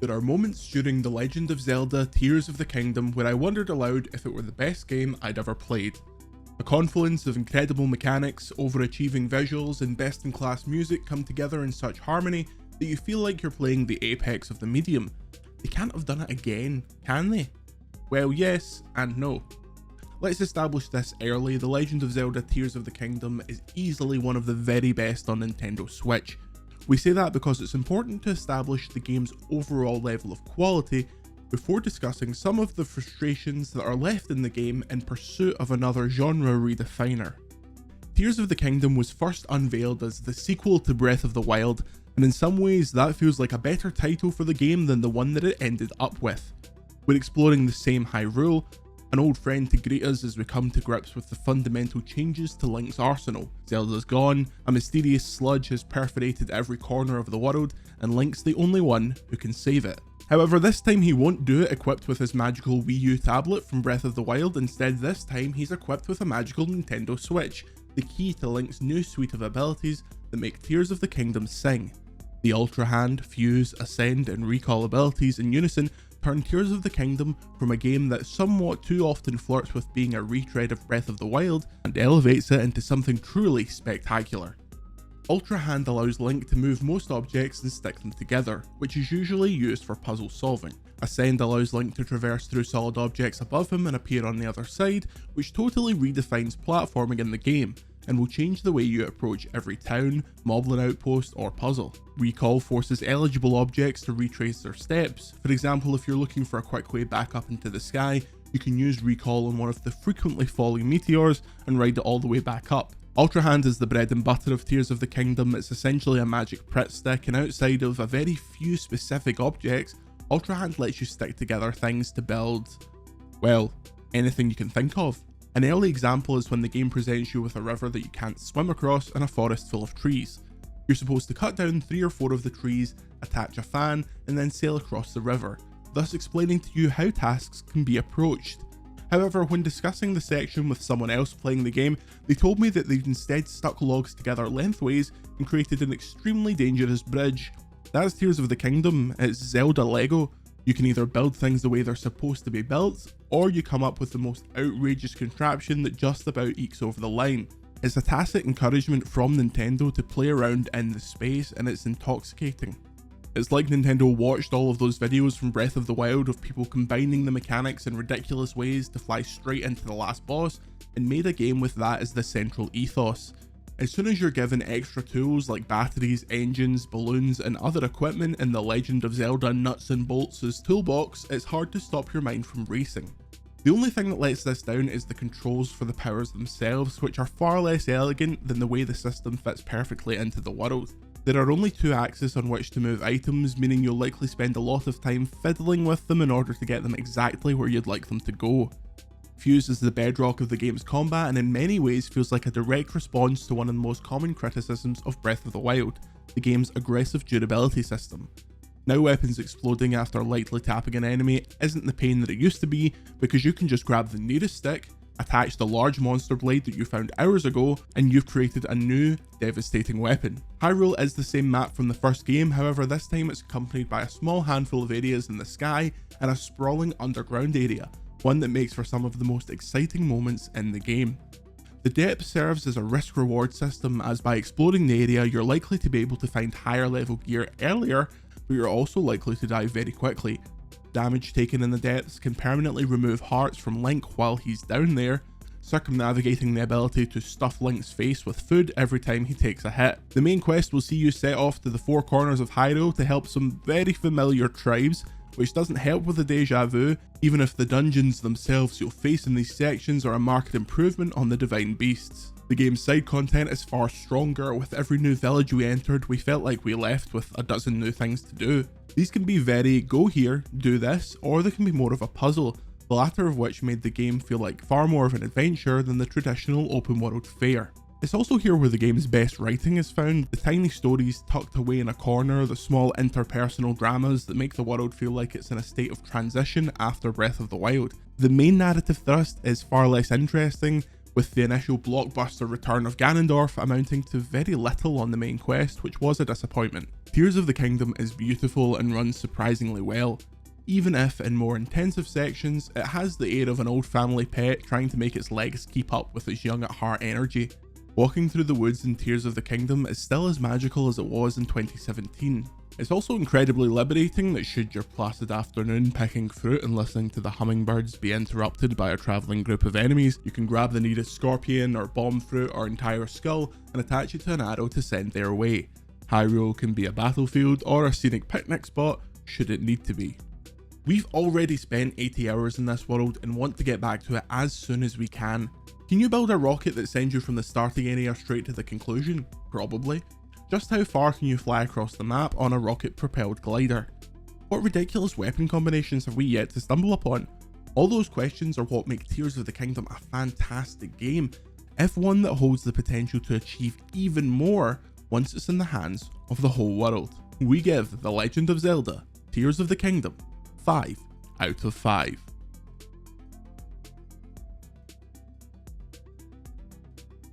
There are moments during The Legend of Zelda Tears of the Kingdom where I wondered aloud if it were the best game I'd ever played. A confluence of incredible mechanics, overachieving visuals, and best-in-class music come together in such harmony that you feel like you're playing the apex of the medium. They can't have done it again, can they? Well, yes and no. Let's establish this early. The Legend of Zelda Tears of the Kingdom is easily one of the very best on Nintendo Switch. We say that because it's important to establish the game's overall level of quality before discussing some of the frustrations that are left in the game in pursuit of another genre redefiner. Tears of the Kingdom was first unveiled as the sequel to Breath of the Wild, and in some ways that feels like a better title for the game than the one that it ended up with. We're exploring the same Hyrule, an old friend to greet us as we come to grips with the fundamental changes to Link's arsenal. Zelda's gone, a mysterious sludge has perforated every corner of the world, and Link's the only one who can save it. However, this time he won't do it equipped with his magical Wii U tablet from Breath of the Wild. Instead, this time he's equipped with a magical Nintendo Switch, the key to Link's new suite of abilities that make Tears of the Kingdom sing. The Ultra Hand, Fuse, Ascend, and Recall abilities in unison turn Tears of the Kingdom from a game that somewhat too often flirts with being a retread of Breath of the Wild and elevates it into something truly spectacular. Ultra Hand allows Link to move most objects and stick them together, which is usually used for puzzle solving. Ascend allows Link to traverse through solid objects above him and appear on the other side, which totally redefines platforming in the game, and will change the way you approach every town, moblin outpost, or puzzle. Recall forces eligible objects to retrace their steps. For example, if you're looking for a quick way back up into the sky, you can use Recall on one of the frequently falling meteors and ride it all the way back up. Ultra Hand is the bread and butter of Tears of the Kingdom. It's essentially a magic Pritt stick, and outside of a very few specific objects, Ultra Hand lets you stick together things to build, well, anything you can think of. An early example is when the game presents you with a river that you can't swim across in a forest full of trees. You're supposed to cut down 3 or 4 of the trees, attach a fan, and then sail across the river, thus explaining to you how tasks can be approached. However, when discussing the section with someone else playing the game, they told me that they'd instead stuck logs together lengthways and created an extremely dangerous bridge. That's Tears of the Kingdom. It's Zelda Lego. You can either build things the way they're supposed to be built, or you come up with the most outrageous contraption that just about ekes over the line. It's a tacit encouragement from Nintendo to play around in the space, and it's intoxicating. It's like Nintendo watched all of those videos from Breath of the Wild of people combining the mechanics in ridiculous ways to fly straight into the last boss, and made a game with that as the central ethos. As soon as you're given extra tools like batteries, engines, balloons, and other equipment in the Legend of Zelda Nuts and Bolts' toolbox, it's hard to stop your mind from racing. The only thing that lets this down is the controls for the powers themselves, which are far less elegant than the way the system fits perfectly into the world. There are only 2 axes on which to move items, meaning you'll likely spend a lot of time fiddling with them in order to get them exactly where you'd like them to go. Fuse is the bedrock of the game's combat, and in many ways feels like a direct response to one of the most common criticisms of Breath of the Wild, the game's aggressive durability system. Now weapons exploding after lightly tapping an enemy isn't the pain that it used to be, because you can just grab the nearest stick, attach the large monster blade that you found hours ago, and you've created a new, devastating weapon. Hyrule is the same map from the first game, however this time it's accompanied by a small handful of areas in the sky and a sprawling underground area, one that makes for some of the most exciting moments in the game. The depth serves as a risk-reward system, as by exploring the area you're likely to be able to find higher level gear earlier, but you're also likely to die very quickly. Damage taken in the depths can permanently remove hearts from Link while he's down there, circumnavigating the ability to stuff Link's face with food every time he takes a hit. The main quest will see you set off to the 4 corners of Hyrule to help some very familiar tribes, which doesn't help with the deja vu, even if the dungeons themselves you'll face in these sections are a marked improvement on the Divine Beasts. The game's side content is far stronger. With every new village we entered, we felt like we left with a dozen new things to do. These can be very go here, do this, or they can be more of a puzzle, the latter of which made the game feel like far more of an adventure than the traditional open world fare. It's also here where the game's best writing is found, the tiny stories tucked away in a corner, the small interpersonal dramas that make the world feel like it's in a state of transition after Breath of the Wild. The main narrative thrust is far less interesting, with the initial blockbuster return of Ganondorf amounting to very little on the main quest, which was a disappointment. Tears of the Kingdom is beautiful and runs surprisingly well, even if in more intensive sections it has the air of an old family pet trying to make its legs keep up with its young at heart energy. Walking through the woods in Tears of the Kingdom is still as magical as it was in 2017. It's also incredibly liberating that should your placid afternoon picking fruit and listening to the hummingbirds be interrupted by a travelling group of enemies, you can grab the nearest scorpion or bomb fruit or entire skull and attach it to an arrow to send their way. Hyrule can be a battlefield or a scenic picnic spot should it need to be. We've already spent 80 hours in this world and want to get back to it as soon as we can. Can you build a rocket that sends you from the starting area straight to the conclusion? Probably. Just how far can you fly across the map on a rocket-propelled glider? What ridiculous weapon combinations have we yet to stumble upon? All those questions are what make Tears of the Kingdom a fantastic game, if one that holds the potential to achieve even more once it's in the hands of the whole world. We give The Legend of Zelda: Tears of the Kingdom 5 out of 5.